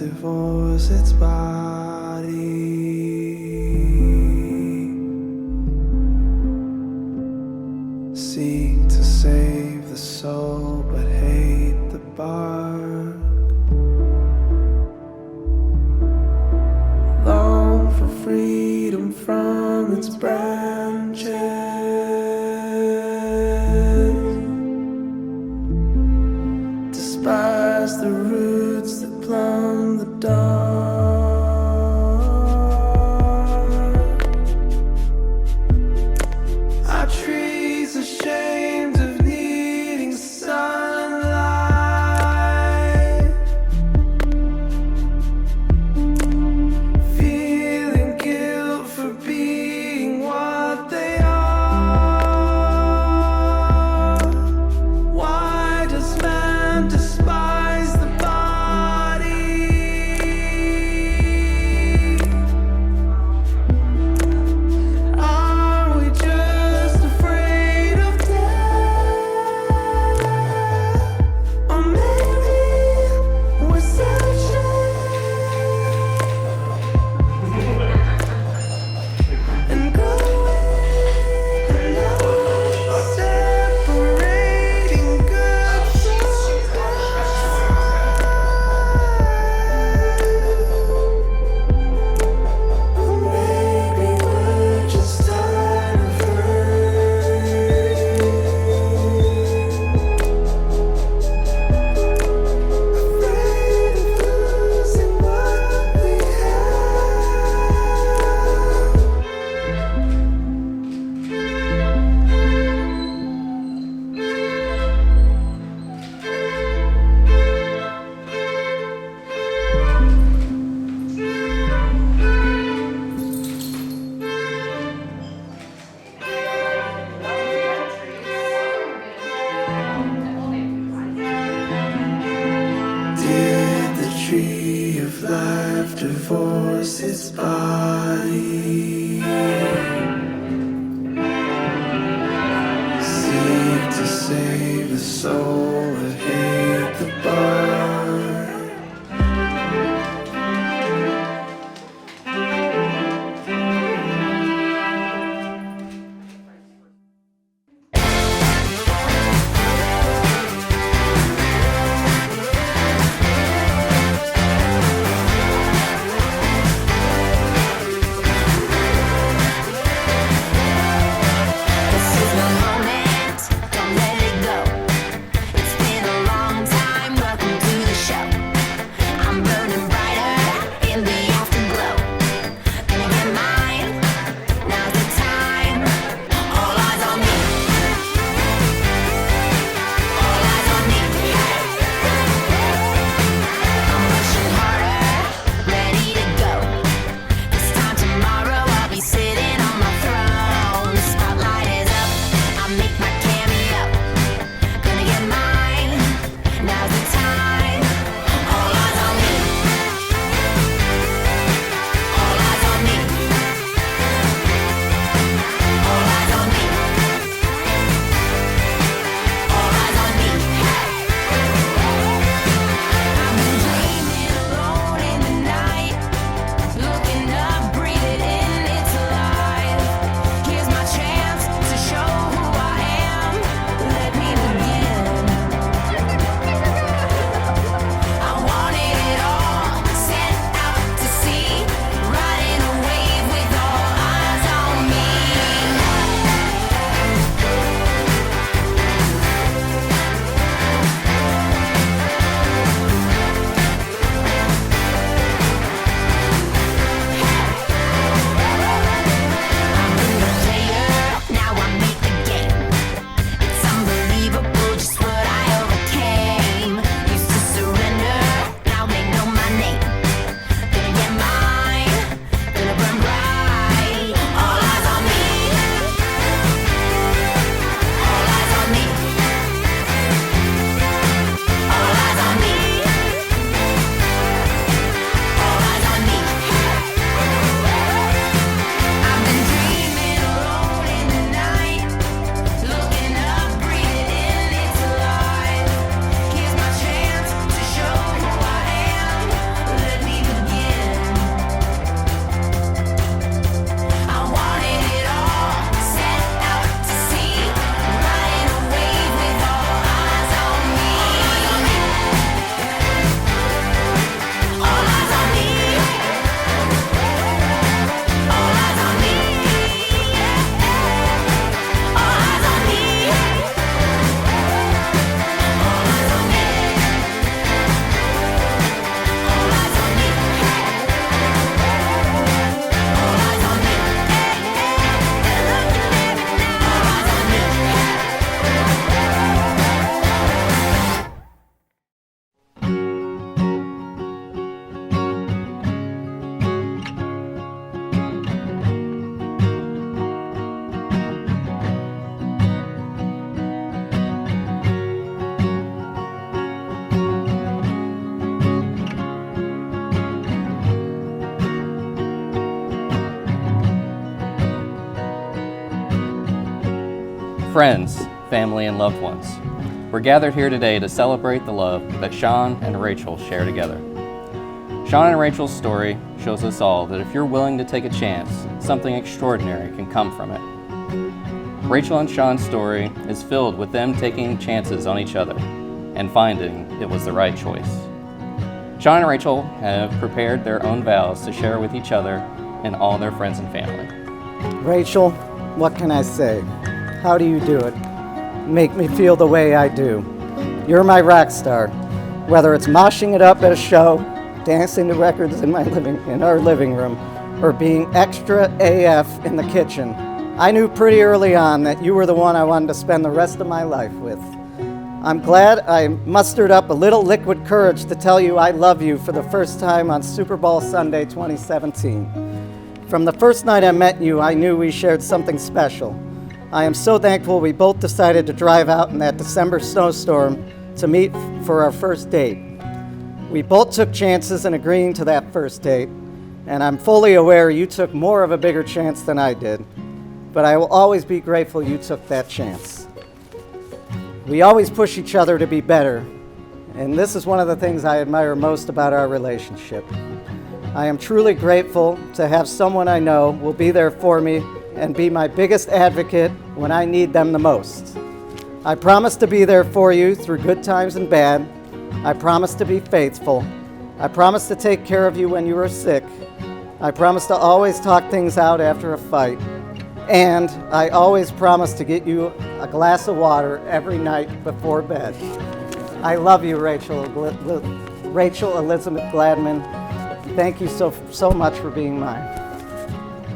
divorce its body. Seek to save the soul, but hate the bark. Long for freedom from its branches. Despise the roots that plumb the dawn. divorce its body. Seek to save the soul but hate the body. Friends, family, and loved ones, we're gathered here today to celebrate the love that Sean and Rachel share together. Sean and Rachel's story shows us all that if you're willing to take a chance, something extraordinary can come from it. Rachel and Sean's story is filled with them taking chances on each other and finding it was the right choice. Sean and Rachel have prepared their own vows to share with each other and all their friends and family. Rachel, what can I say? How do you do it? Make me feel the way I do. You're my rock star. Whether it's moshing it up at a show, dancing to records in our living room, or being extra AF in the kitchen, I knew pretty early on that you were the one I wanted to spend the rest of my life with. I'm glad I mustered up a little liquid courage to tell you I love you for the first time on Super Bowl Sunday 2017. From the first night I met you, I knew we shared something special. I am so thankful we both decided to drive out in that December snowstorm to meet for our first date. We both took chances in agreeing to that first date, and I'm fully aware you took more of a bigger chance than I did, but I will always be grateful you took that chance. We always push each other to be better, and this is one of the things I admire most about our relationship. I am truly grateful to have someone I know will be there for me and be my biggest advocate when I need them the most. I promise to be there for you through good times and bad. I promise to be faithful. I promise to take care of you when you are sick. I promise to always talk things out after a fight. And I always promise to get you a glass of water every night before bed. I love you, Rachel Elizabeth Gladman. Thank you so much for being mine.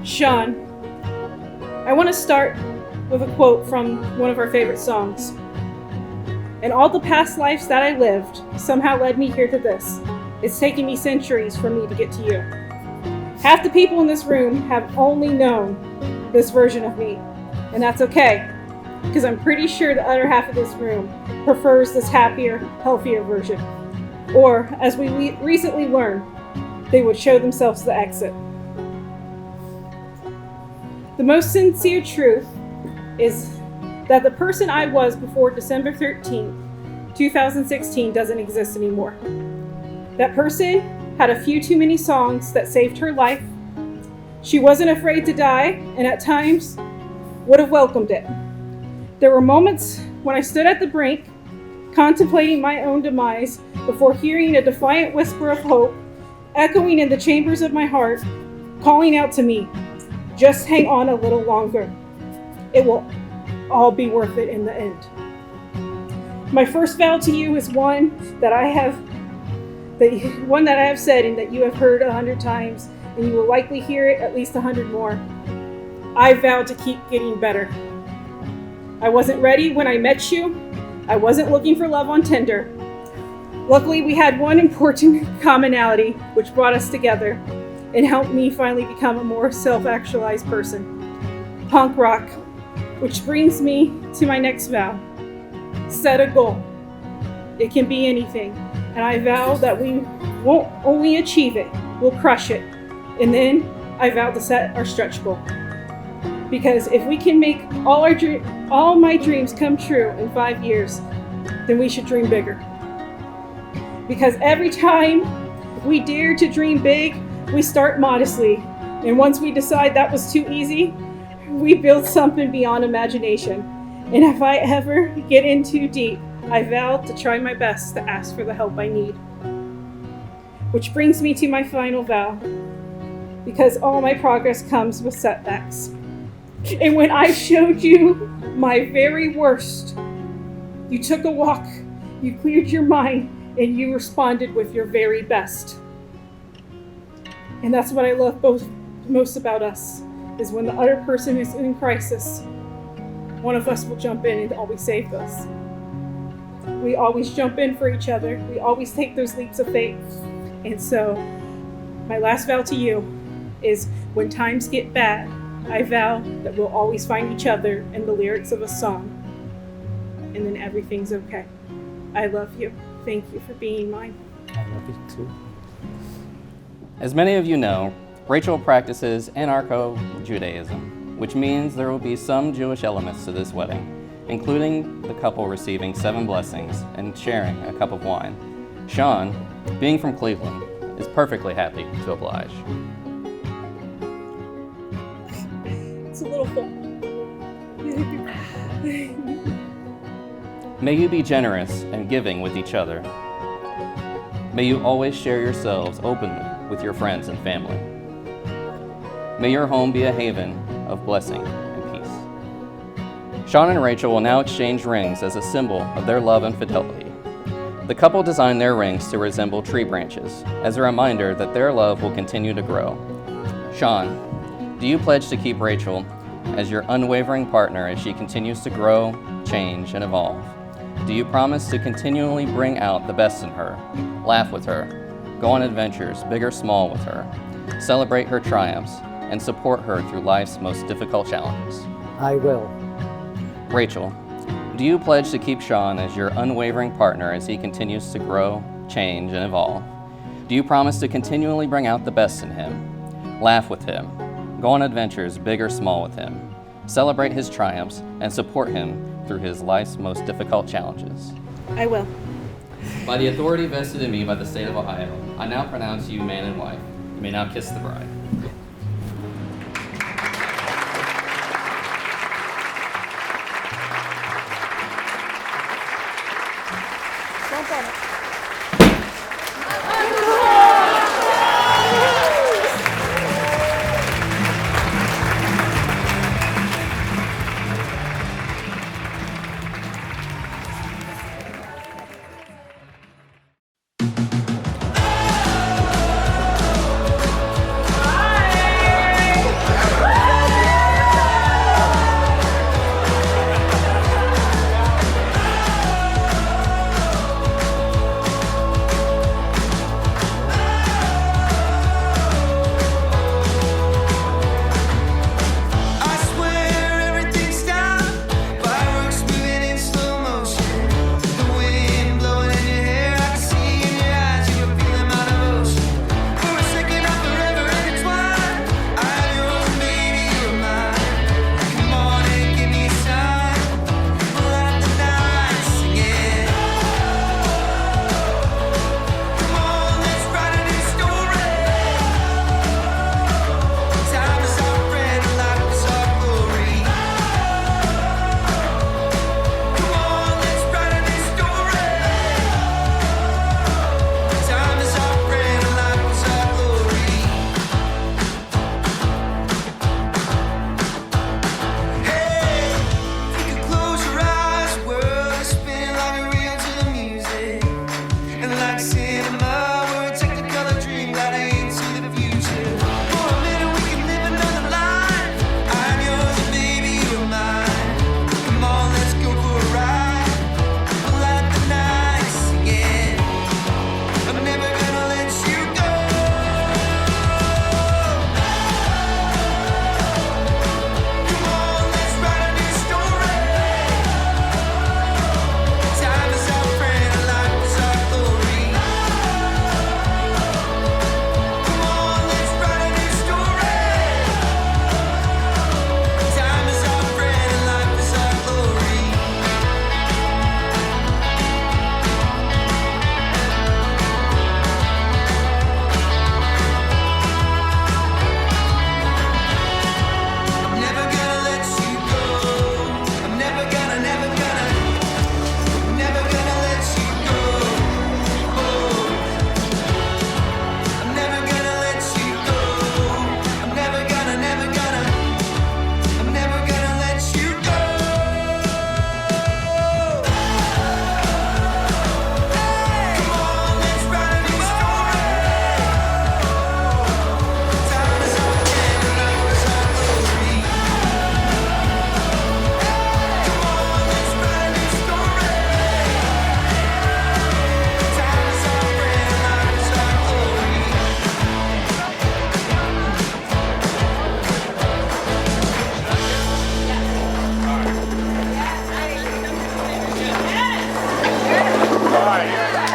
Sean, I want to start with a quote from one of our favorite songs. And all the past lives that I lived somehow led me here to this. It's taken me centuries for me to get to you. Half the people in this room have only known this version of me, and that's okay, because I'm pretty sure the other half of this room prefers this happier, healthier version. Or, as we recently learned, they would show themselves the exit. The most sincere truth is that the person I was before December 13th, 2016 doesn't exist anymore. That person had a few too many songs that saved her life. She wasn't afraid to die, and at times would have welcomed it. There were moments when I stood at the brink, contemplating my own demise, before hearing a defiant whisper of hope echoing in the chambers of my heart, calling out to me, just hang on a little longer. It will all be worth it in the end. My first vow to you is one that I have said and that you have heard 100 times, and you will likely hear it at least 100 more. I vow to keep getting better. I wasn't ready when I met you. I wasn't looking for love on Tinder. Luckily, we had one important commonality which brought us together and helped me finally become a more self-actualized person. Punk rock, which brings me to my next vow. Set a goal. It can be anything, and I vow that we won't only achieve it, we'll crush it. And then I vow to set our stretch goal. Because if we can make all my dreams come true in 5 years, then we should dream bigger. Because every time we dare to dream big, we start modestly. And once we decide that was too easy, we build something beyond imagination. And if I ever get in too deep, I vow to try my best to ask for the help I need. Which brings me to my final vow. Because all my progress comes with setbacks. And when I showed you my very worst, you took a walk, you cleared your mind, and you responded with your very best. And that's what I love most about us, is when the other person is in crisis, one of us will jump in and always save us. We always jump in for each other. We always take those leaps of faith. And so, my last vow to you is when times get bad, I vow that we'll always find each other in the lyrics of a song, and then everything's okay. I love you. Thank you for being mine. I love you too. As many of you know, Rachel practices Anarcho-Judaism, which means there will be some Jewish elements to this wedding, including the couple receiving 7 blessings and sharing a cup of wine. Sean, being from Cleveland, is perfectly happy to oblige. It's a little full. May you be generous and giving with each other. May you always share yourselves openly with your friends and family. May your home be a haven of blessing and peace. Sean and Rachel will now exchange rings as a symbol of their love and fidelity. The couple designed their rings to resemble tree branches, as a reminder that their love will continue to grow. Sean, do you pledge to keep Rachel as your unwavering partner as she continues to grow, change, and evolve? Do you promise to continually bring out the best in her, laugh with her, go on adventures, big or small, with her, celebrate her triumphs, and support her through life's most difficult challenges? I will. Rachel, do you pledge to keep Sean as your unwavering partner as he continues to grow, change, and evolve? Do you promise to continually bring out the best in him, Laugh with him. Go on adventures, big or small, with him. Celebrate his triumphs and support him through his life's most difficult challenges. I will. By the authority vested in me by the state of Ohio, I now pronounce you man and wife. You may now kiss the bride. Jump on it.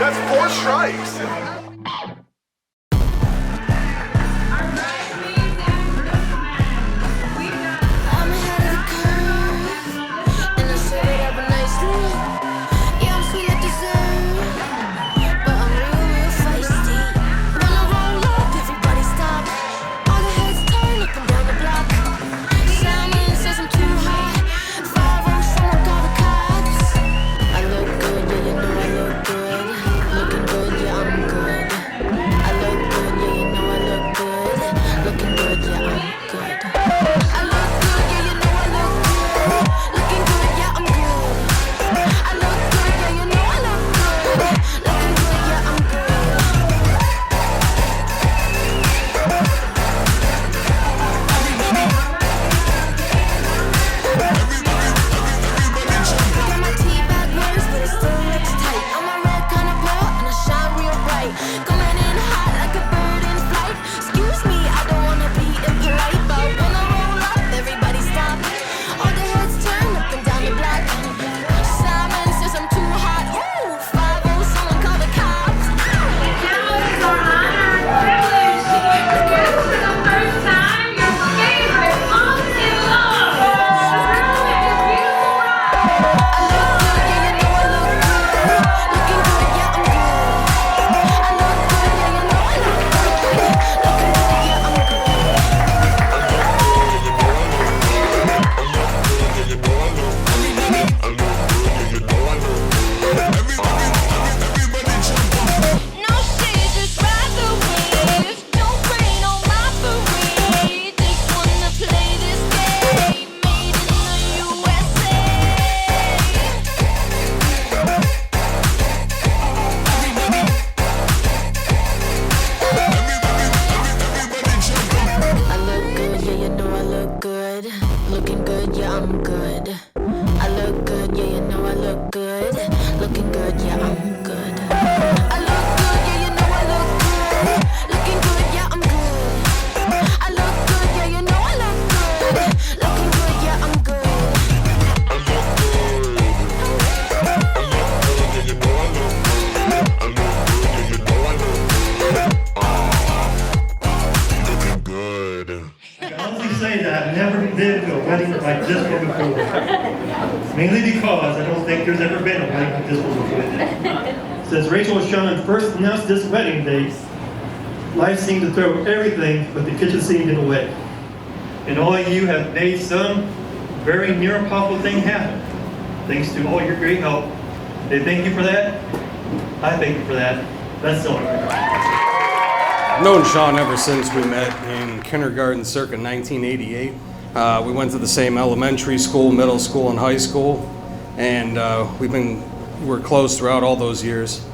That's 4 strikes. Looking good, yeah, I'm good. mainly because I don't think there's ever been a wedding like this one before. Since Rachel and Sean first announced this wedding date, life seemed to throw everything but the kitchen sink in the way. And all of you have made some very near impossible thing happen, thanks to all your great help. They thank you for that. I thank you for that. Let's celebrate. I've known Sean ever since we met in kindergarten circa 1988. We went to the same elementary school, middle school, and high school, and we're close throughout all those years.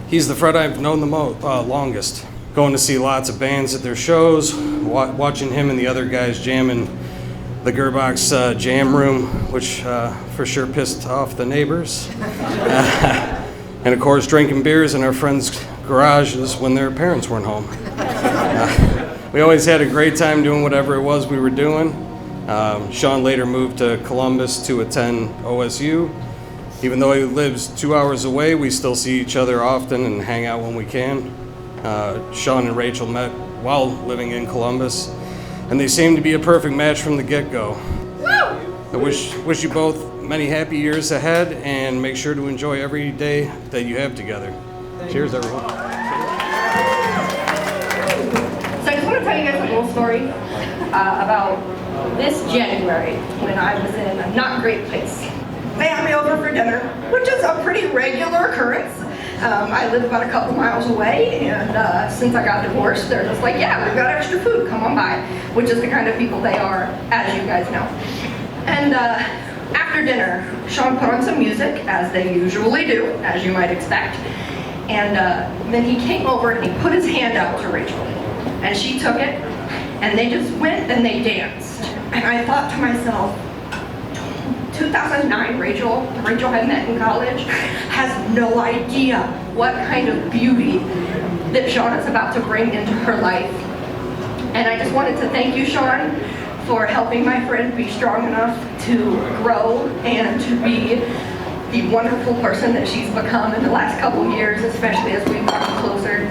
He's the friend I've known the longest. Going to see lots of bands at their shows, watching him and the other guys jam in the Gerboc's jam room, which for sure pissed off the neighbors. And of course, drinking beers in our friends' garages when their parents weren't home. We always had a great time doing whatever it was we were doing. Sean later moved to Columbus to attend OSU. Even though he lives 2 hours away, we still see each other often and hang out when we can. Sean and Rachel met while living in Columbus, and they seem to be a perfect match from the get-go. I wish you both many happy years ahead, and make sure to enjoy every day that you have together. Cheers, everyone. So I just want to tell you guys a little story about this January when I was in a not great place. They had me over for dinner, which is a pretty regular occurrence. I live about a couple miles away, and since I got divorced, they're just like, yeah, we've got extra food, come on by, which is the kind of people they are, as you guys know. And after dinner, Sean put on some music, as they usually do, as you might expect, and then he came over and he put his hand out to Rachel, and she took it, and they just went and they danced. And I thought to myself, 2009 Rachel had met in college, has no idea what kind of beauty that Sean is about to bring into her life. And I just wanted to thank you, Sean, for helping my friend be strong enough to grow and to be the wonderful person that she's become in the last couple of years, especially as we've gotten closer.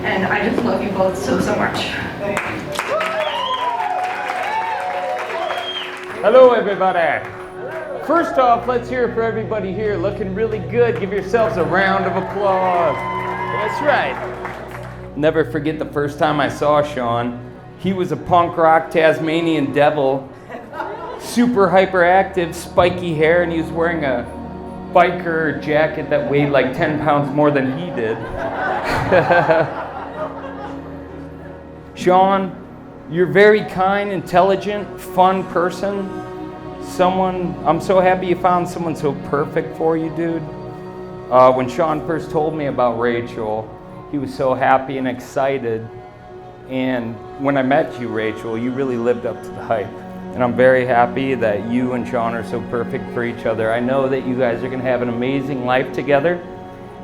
And I just love you both so much. Hello, everybody. First off, let's hear it for everybody here looking really good. Give yourselves a round of applause. That's right. Never forget the first time I saw Sean. He was a punk rock Tasmanian devil, super hyperactive, spiky hair, and he was wearing a biker jacket that weighed like 10 pounds more than he did. Sean, you're a very kind, intelligent, fun person. I'm so happy you found someone so perfect for you, dude. When Sean first told me about Rachel, he was so happy and excited. And when I met you, Rachel, you really lived up to the hype. And I'm very happy that you and Sean are so perfect for each other. I know that you guys are gonna have an amazing life together.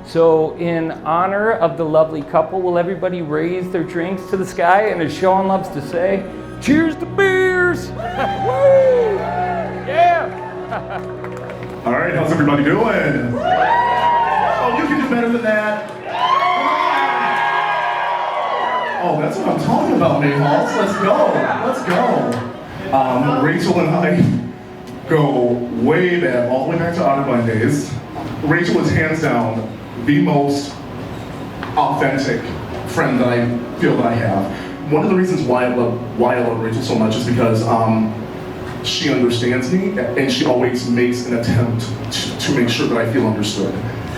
So in honor of the lovely couple, will everybody raise their drinks to the sky? And as Sean loves to say, cheers to beers! Woo! Yeah! All right, how's everybody doing? Oh, you can do better than that. Oh, that's what I'm talking about, Mayhalls. Let's go. Rachel and I go way back, all the way back to Otterbein days. Rachel is hands down the most authentic friend that I feel that I have. One of the reasons why I love Rachel so much is because she understands me, and she always makes an attempt to make sure that I feel understood.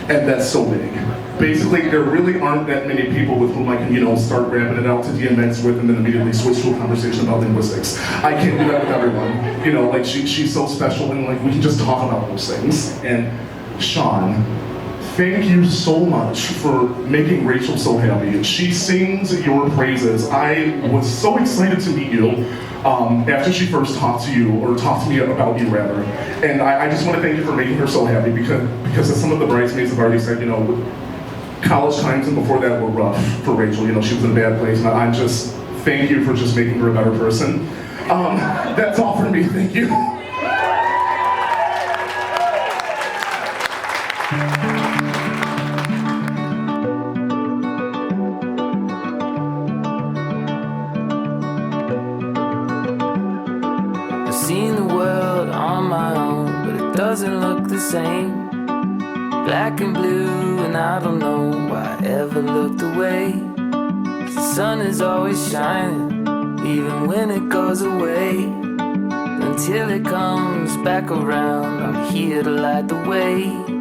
And that's so big. Basically, there really aren't that many people with whom I can, start ramping it out to DMX with and then immediately switch to a conversation about linguistics. I can't do that with everyone. She's so special, and we can just talk about those things. And Sean, thank you so much for making Rachel so happy. She sings your praises. I was so excited to meet you after she first talked to you, or talked to me about you rather. And I just want to thank you for making her so happy, because as some of the bridesmaids have already said, college times and before that were rough for Rachel. She was in a bad place, and I just thank you for just making her a better person. That's all for me, thank you. I've seen the world on my own, but it doesn't look same. Black and blue, and I don't know why I ever looked away. The sun is always shining, even when it goes away. Until it comes back around, I'm here to light the way.